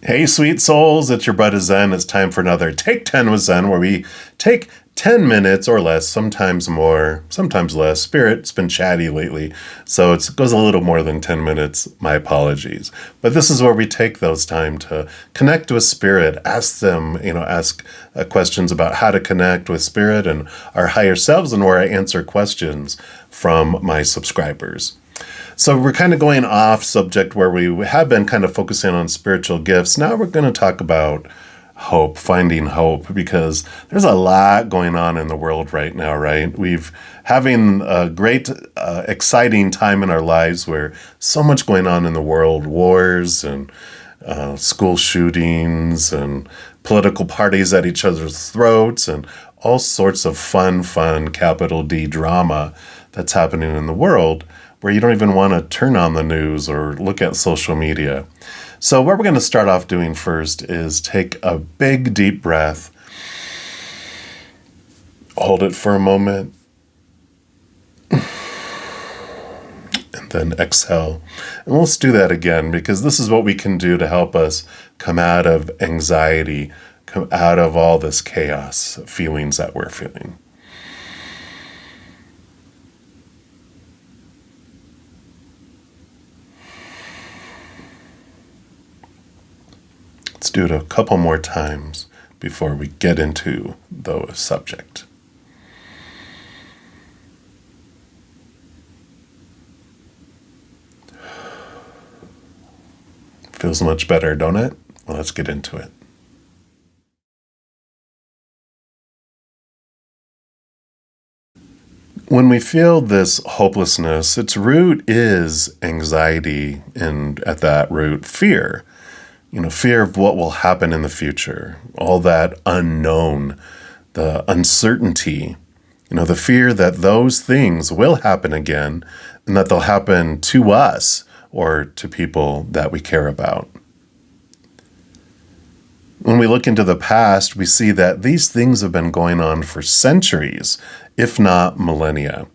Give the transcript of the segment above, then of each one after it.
Hey, sweet souls, it's your bruddaZen. It's time for another Take 10 with Zen, where we take 10 minutes or less, sometimes more, sometimes less. Spirit's been chatty lately, so it goes a little more than 10 minutes. My apologies. But this is where we take those time to connect with Spirit, ask them, ask questions about how to connect with Spirit and our higher selves, and where I answer questions from my subscribers. So we're kind of going off subject where we have been kind of focusing on spiritual gifts. Now we're going to talk about hope, finding hope, because there's a lot going on in the world right now, right? We've having a great, exciting time in our lives where so much going on in the world, wars and school shootings and political parties at each other's throats and all sorts of fun, capital D drama that's happening in the world, where you don't even want to turn on the news or look at social media. So what we're going to start off doing first is take a big, deep breath, hold it for a moment, and then exhale. And let's do that again, because this is what we can do to help us come out of anxiety, come out of all this chaos feelings that we're feeling. Let's do it a couple more times before we get into the subject. Feels much better, don't it? Well, let's get into it. When we feel this hopelessness, its root is anxiety, and at that root, fear. Fear of what will happen in the future, all that unknown, the uncertainty, the fear that those things will happen again and that they'll happen to us or to people that we care about. When we look into the past, we see that these things have been going on for centuries, if not millennia.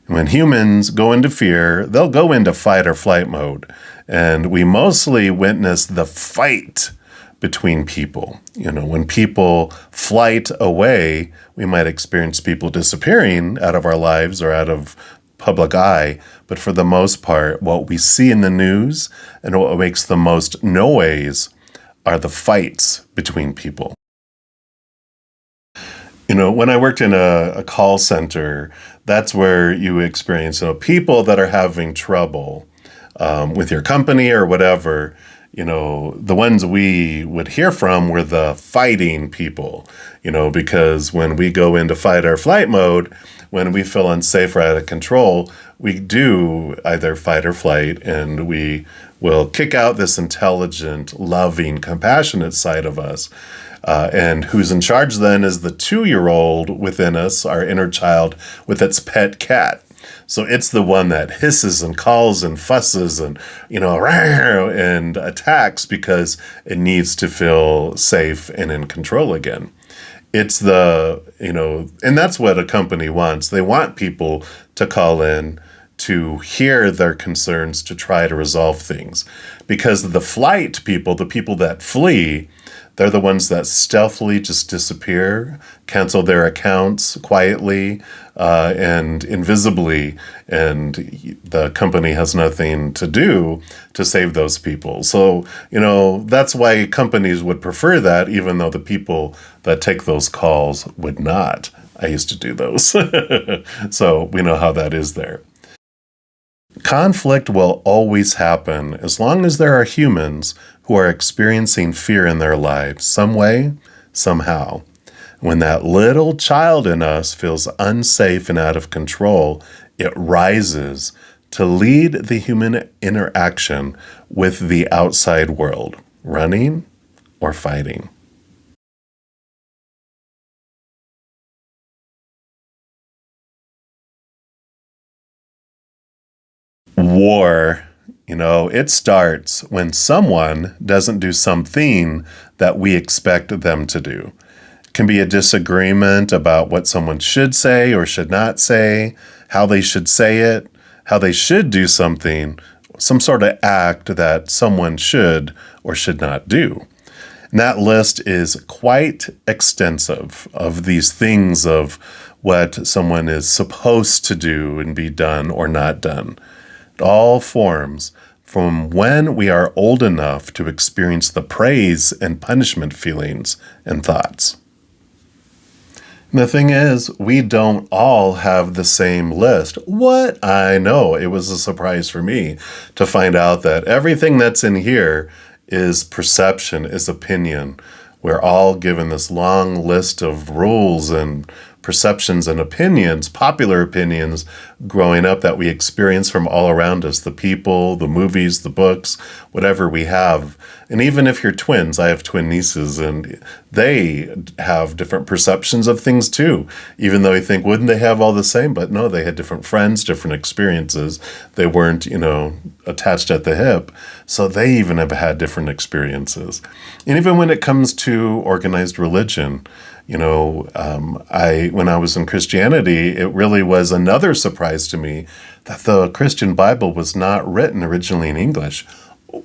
When humans go into fear, they'll go into fight or flight mode. And we mostly witness the fight between people. When people flight away, we might experience people disappearing out of our lives or out of public eye. But for the most part, what we see in the news and what makes the most noise are the fights between people. When I worked in a call center, that's where you experience, people that are having trouble with your company or whatever. The ones we would hear from were the fighting people, because when we go into fight or flight mode, when we feel unsafe or out of control, we do either fight or flight, and we will kick out this intelligent, loving, compassionate side of us. And who's in charge then is the 2-year-old within us, our inner child, with its pet cat. So it's the one that hisses and calls and fusses and, and attacks because it needs to feel safe and in control again. It's and that's what a company wants. They want people to call in to hear their concerns, to try to resolve things. Because the flight people, the people that flee, they're the ones that stealthily just disappear, cancel their accounts quietly and invisibly, and the company has nothing to do to save those people. So, that's why companies would prefer that, even though the people that take those calls would not. I used to do those. So we know how that is there. Conflict will always happen as long as there are humans who are experiencing fear in their lives, some way, somehow. When that little child in us feels unsafe and out of control, it rises to lead the human interaction with the outside world, running or fighting. War, it starts when someone doesn't do something that we expect them to do. It can be a disagreement about what someone should say or should not say, how they should say it, how they should do something, some sort of act that someone should or should not do. And that list is quite extensive of these things of what someone is supposed to do and be done or not done. It all forms from when we are old enough to experience the praise and punishment feelings and thoughts. And the thing is, we don't all have the same list. What? I know. It was a surprise for me to find out that everything that's in here is perception, is opinion. We're all given this long list of rules and perceptions and opinions, popular opinions, growing up that we experience from all around us, the people, the movies, the books, whatever we have. And even if you're twins, I have twin nieces, and they have different perceptions of things too, even though you think, wouldn't they have all the same? But no, they had different friends, different experiences. They weren't, attached at the hip. So they even have had different experiences. And even when it comes to organized religion, when I was in Christianity, it really was another surprise to me that the Christian Bible was not written originally in English.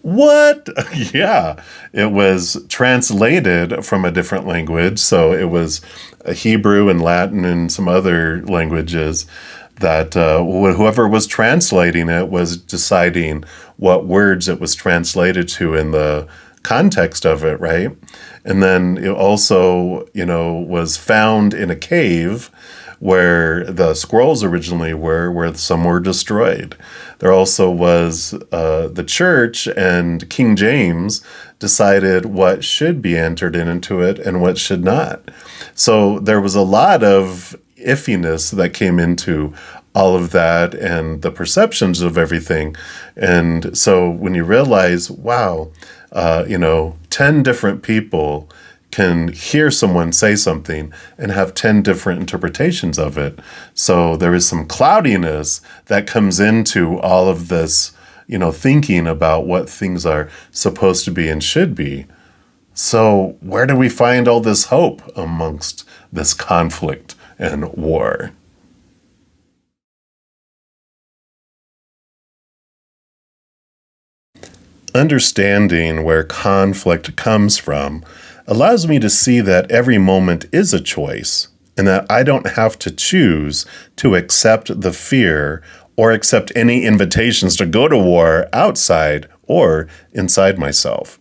What? Yeah, it was translated from a different language. So it was Hebrew and Latin and some other languages that whoever was translating it was deciding what words it was translated to in the context of it, right? And then it also, was found in a cave where the scrolls originally were, where some were destroyed. There also was the church, and King James decided what should be entered into it and what should not. So there was a lot of iffiness that came into all of that and the perceptions of everything. And so when you realize, wow, 10 different people can hear someone say something and have 10 different interpretations of it. So there is some cloudiness that comes into all of this, thinking about what things are supposed to be and should be. So where do we find all this hope amongst this conflict and war? Understanding where conflict comes from allows me to see that every moment is a choice, and that I don't have to choose to accept the fear or accept any invitations to go to war outside or inside myself.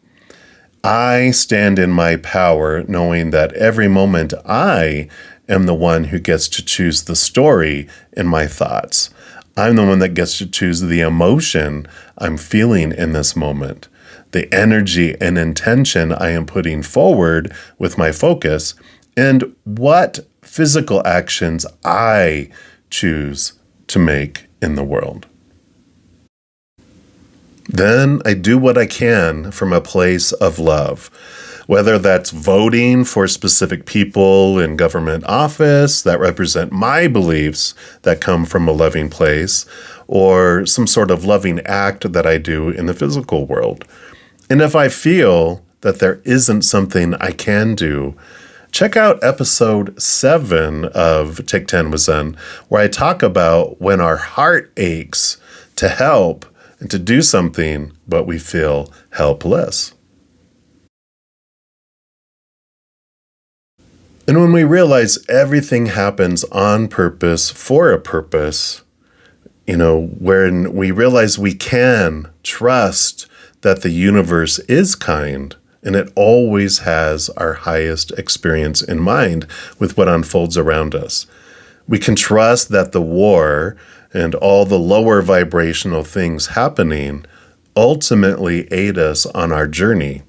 I stand in my power knowing that every moment I am the one who gets to choose the story in my thoughts. I'm the one that gets to choose the emotion I'm feeling in this moment, the energy and intention I am putting forward with my focus, and what physical actions I choose to make in the world. Then I do what I can from a place of love, whether that's voting for specific people in government office that represent my beliefs that come from a loving place, or some sort of loving act that I do in the physical world. And if I feel that there isn't something I can do, check out episode 7 of Take 10 with Zen, where I talk about when our heart aches to help and to do something, but we feel helpless. And when we realize everything happens on purpose, for a purpose, when we realize we can trust that the universe is kind and it always has our highest experience in mind with what unfolds around us. We can trust that the war and all the lower vibrational things happening ultimately aid us on our journey.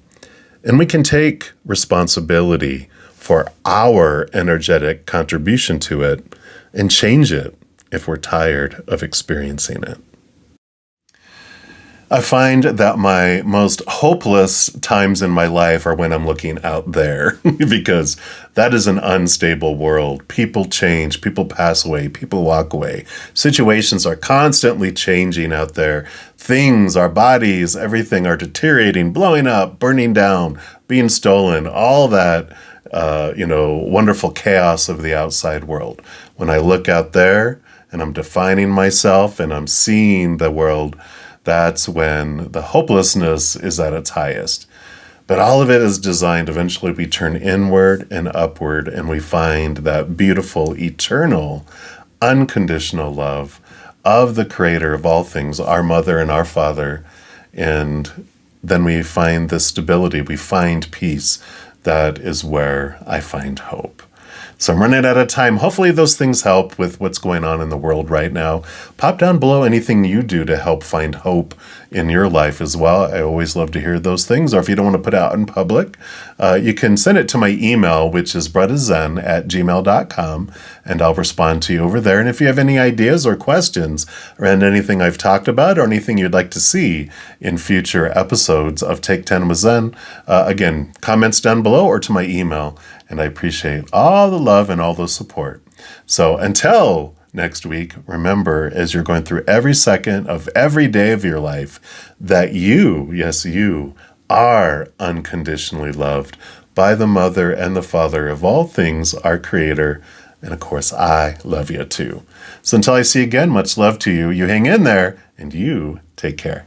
And we can take responsibility for our energetic contribution to it and change it if we're tired of experiencing it. I find that my most hopeless times in my life are when I'm looking out there because that is an unstable world. People change, people pass away, people walk away. Situations are constantly changing out there. Things, our bodies, everything are deteriorating, blowing up, burning down, being stolen, all that, wonderful chaos of the outside world. When I look out there and I'm defining myself and I'm seeing the world that's when the hopelessness is at its highest. But all of it is designed, eventually we turn inward and upward, and we find that beautiful, eternal, unconditional love of the creator of all things, our mother and our father. And then we find the stability, we find peace. That is where I find hope. So I'm running out of time. Hopefully those things help with what's going on in the world right now. Pop down below anything you do to help find hope in your life as well. I always love to hear those things. Or if you don't want to put it out in public, you can send it to my email, which is bruddaZen@gmail.com, and I'll respond to you over there. And if you have any ideas or questions around anything I've talked about or anything you'd like to see in future episodes of Take 10 with Zen, again, comments down below or to my email. And I appreciate all the love and all the support. So until next week, remember, as you're going through every second of every day of your life, that you, yes, you, are unconditionally loved by the mother and the father of all things, our creator. And of course, I love you too. So until I see you again, much love to you. You hang in there and you take care.